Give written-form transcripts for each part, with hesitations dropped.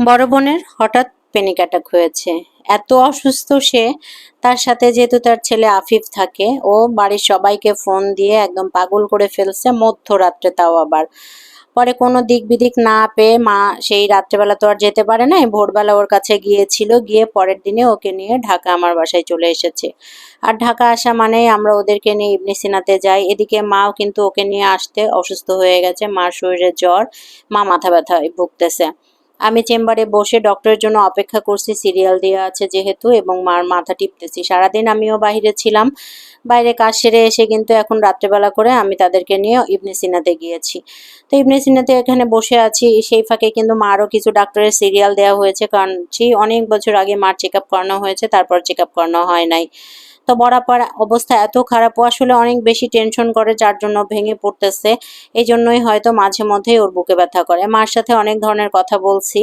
বড় বোনের হঠাৎ প্যানিক অ্যাটাক হয়েছে। এত অসুস্থ সে, তার সাথে যেহেতু তার ছেলে আফিফ থাকে, ও বাড়ির সবাইকে ফোন দিয়ে একদম পাগল করে ফেলছে, মধ্যরাত্রে তাও আবার। পরে কোনো দিক বিদিক না পেয়ে মা সেই রাত্রেবেলা তো আর যেতে পারে নাই, ভোরবেলা ওর কাছে গিয়েছিল, গিয়ে পরের দিনে ওকে নিয়ে ঢাকা আমার বাসায় চলে এসেছে। আর ঢাকা আসা মানেই আমরা ওদেরকে নিয়ে ইবনে সিনাতে যাই। এদিকে মাও কিন্তু ওকে নিয়ে আসতে অসুস্থ হয়ে গেছে, মার শরীরে জ্বর, মা মাথা ব্যথায় ভুগতেছে। আমি চেম্বারে বসে ডক্টরের জন্য অপেক্ষা করছি, সিরিয়াল দেওয়া আছে যেহেতু, এবং মার মাথা টিপতেছি। সারাদিন আমিও বাইরে ছিলাম, বাইরে কাজ সেরে এসে কিন্তু এখন রাত্রেবেলা করে আমি তাদেরকে নিয়ে ইবনে সিনাতে গিয়েছি। তো ইবনে সিনাতে এখানে বসে আছি, সেই ফাঁকে কিন্তু মারও কিছু ডাক্তারের সিরিয়াল দেওয়া হয়েছে, কারণ সেই অনেক বছর আগে মার চেক আপ করানো হয়েছে, তারপর চেক আপ করানো হয় নাই। তো বরাবর অবস্থা এত খারাপ, ও আসলে অনেক বেশি টেনশন করে, যার জন্য ভেঙে পড়তেছে। এই জন্যই হয়তো মাঝে মধ্যেই ওর বুকে ব্যথা করে। মার সাথে অনেক ধরনের কথা বলছি,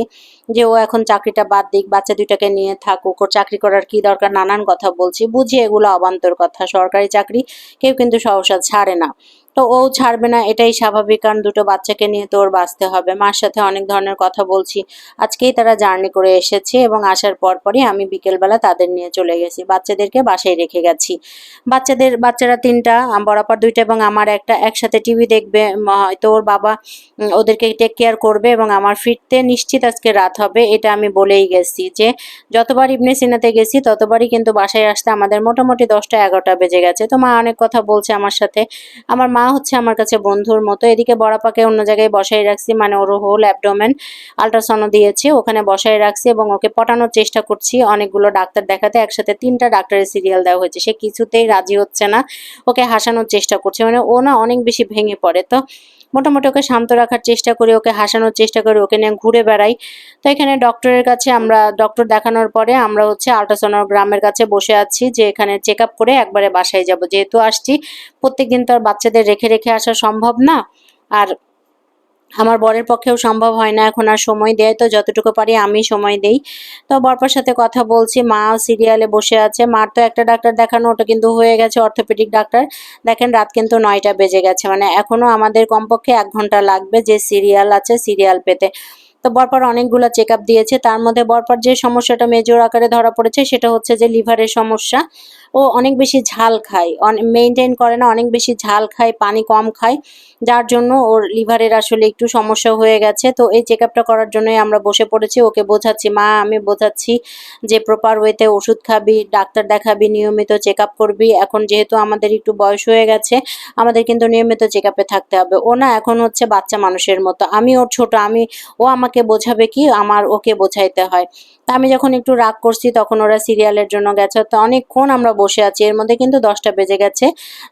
যে ও এখন চাকরিটা বাদ দিক, বাচ্চা দুইটাকে নিয়ে থাকুক, ওর চাকরি করার কি দরকার, নানান কথা বলছি। বুঝি এগুলো অবান্তর কথা, সরকারি চাকরি কেউ কিন্তু সহসা ছাড়ে না। তো ও ছাড়বে না এটাই স্বাভাবিক, কারণ দুটো বাচ্চাকে নিয়ে তো ওর বাঁচতে হবে। মার সাথে অনেক ধরনের কথা বলছি। আজকেই তারা জার্নি করে এসেছে, এবং আসার পরপরই আমি বিকেলবেলা তাদের নিয়ে চলে গেছি, বাচ্চাদেরকে বাসায় রেখে গেছি। বাচ্চারা তিনটা, বরাবর দুইটা এবং আমার একটা, একসাথে টিভি দেখবে। হয়তো ওর বাবা ওদেরকে টেক কেয়ার করবে, এবং আমার ফিরতে নিশ্চিত আজকে রাত হবে, এটা আমি বলেই গেছি। যে যতবার ইবনে সিনাতে গেছি ততবারই কিন্তু বাসায় আসতে আমাদের মোটামুটি 10টা-11টা বেজে গেছে। তো মা অনেক কথা বলছে আমার সাথে। আমার মা হচ্ছে আমার কাছে বন্ধুর মতো। এদিকে বড়াপাকে অন্য জায়গায় বসাই রাখছি, মানে ওর হোল অ্যাবডোমেন আল্ট্রাসাউন্ড দিয়েছি, ওখানে বসাই রাখছি, এবং ওকে পটানোর চেষ্টা করছি। অনেকগুলো ডাক্তার দেখাতে একসাথে 3টা ডাক্তারের সিরিয়াল দেওয়া হয়েছে, সে কিছুতেই রাজি হচ্ছে না। ওকে হাসানোর চেষ্টা করছে, মানে ও না অনেক বেশি ভেঙে পড়ে। তো মোটামুটি ওকে শান্ত রাখার চেষ্টা করি, ওকে হাসানোর চেষ্টা করি, ওকে নিয়ে ঘুরে বেড়াই। তো এখানে ডক্টরের কাছে, আমরা ডক্টর দেখানোর পরে আমরা হচ্ছে আল্ট্রাসোনোগ্রামের কাছে বসে আছি, যে এখানে চেক আপ করে একবারে বাসায় যাব। যেহেতু আসছি, প্রত্যেকদিন তো আর বাচ্চাদের রেখে রেখে আসা সম্ভব না। আর আমার বরের পক্ষেও সম্ভব হয় না এখন আর সময় দেয়, তো যতটুকু পারি আমি সময় দেই। তো বরপার সাথে কথা বলছি, মা সিরিয়ালে বসে আছে। মার তো একটা ডাক্তার দেখানো, ওটা কিন্তু হয়ে গেছে, অর্থোপেডিক ডাক্তার। দেখেন রাত কিন্তু 9টা বেজে গেছে, মানে এখনো আমাদের কমপক্ষে 1 ঘন্টা লাগবে যে সিরিয়াল আছে সিরিয়াল পেতে। তো বরপার অনেকগুলো চেক আপ দিয়েছে, তার মধ্যে বরপার যে সমস্যাটা মেজর আকারে ধরা পড়েছে সেটা হচ্ছে যে লিভারের সমস্যা। ও অনেক বেশি ঝাল খায়, মেনটেন করে না, অনেক বেশি ঝাল খায়, পানি কম খায়, যার জন্য ওর লিভারের আসলে একটু সমস্যা হয়ে গেছে। তো এই চেক আপটা করার জন্যই আমরা বসে পড়েছি, ওকে বোঝাচ্ছি, মা আমি বোঝাচ্ছি যে প্রপার ওয়েতে ওষুধ খাবি, ডাক্তার দেখাবি, নিয়মিত চেক আপ করবি। এখন যেহেতু আমাদের একটু বয়স হয়ে গেছে, আমাদের কিন্তু নিয়মিত চেক আপে থাকতে হবে। ও না এখন হচ্ছে বাচ্চা মানুষের মতো, আমি ওর ছোট, ও আমাকে বোঝাবে কি, আমার ওকে বোঝাইতে হয়। তা আমি যখন একটু রাগ করছি তখন ওরা সিরিয়ালের জন্য গেছে, তো অনেকক্ষণ আমরা বসে আছি, এর মধ্যে কিন্তু 10টা বেজে গেছে।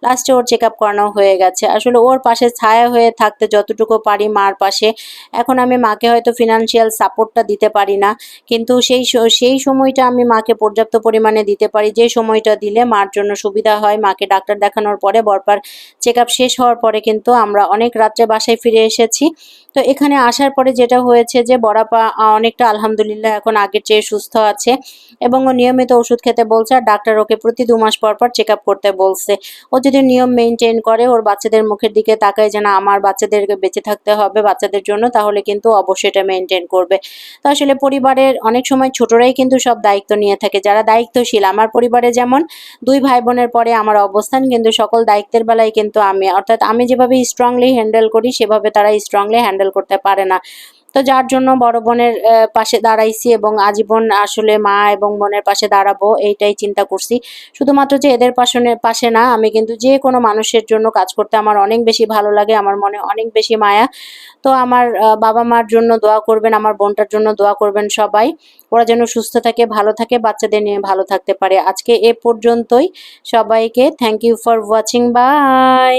লাস্টে ওর চেক আপ করানো হয়ে গেছে। আসলে ওর পাশে ছায়া হয়ে থাকতে যতটুকু পারি মার পাশে। এখন আমি মাকে হয়তো ফিনান্সিয়াল সাপোর্টটা দিতে পারি না, কিন্তু সেই সময়টা আমি মাকে পর্যাপ্ত পরিমাণে দিতে পারি, যে সময়টা দিলে মার জন্য সুবিধা হয়। মাকে ডাক্তার দেখানোর পরে, বরপার চেক আপ শেষ হওয়ার পরে কিন্তু আমরা অনেক রাত্রে বাসায় ফিরে এসেছি। তো এখানে আসার পরে যেটা হয়েছে যে বড়াপা অনেকটা আলহামদুলিল্লাহ এখন আগের চেয়ে সুস্থ আছে, এবং ও নিয়মিত ওষুধ খেতে বলছে, আর ডাক্তার ওকে প্রতি 2 মাস পর পর চেক আপ করতে বলছে। ও যদি নিয়ম মেনটেন করে, ওর বাচ্চাদের মুখের দিকে তাকায় যে না আমার বাচ্চাদেরকে বেঁচে থাকতে হবে বাচ্চাদের জন্য, তাহলে কিন্তু অবশ্যই এটা মেনটেন করবে। তো আসলে পরিবারের অনেক সময় ছোটরাই কিন্তু সব দায়িত্ব নিয়ে থাকে, যারা দায়িত্বশীল। আমার পরিবারে যেমন 2 ভাই বোনের পরে আমার অবস্থান, কিন্তু সকল দায়িত্বের বেলায় কিন্তু আমি, অর্থাৎ আমি যেভাবে স্ট্রংলি হ্যান্ডেল করি সেভাবে তারা স্ট্রংলি হ্যান্ডেল করতে পারে না। তো যার জন্য বড় বোনের পাশে দাঁড়াইছি, এবং আজীবন আসলে মা এবং বোনের পাশে দাঁড়াবো এইটাই চিন্তা করছি। শুধুমাত্র যে এদের পাশে না, আমি কিন্তু যে কোনো মানুষের জন্য কাজ করতে আমার অনেক বেশি ভালো লাগে, আমার মনে অনেক বেশি মায়া। তো আমার বাবা মার জন্য দোয়া করবেন, আমার বোনটার জন্য দোয়া করবেন সবাই। ওরা যেন সুস্থ থাকে, ভালো থাকে, বাচ্চাদের নিয়ে ভালো থাকতে পারে। আজকে এ পর্যন্তই। সবাইকে thank you for watching, by.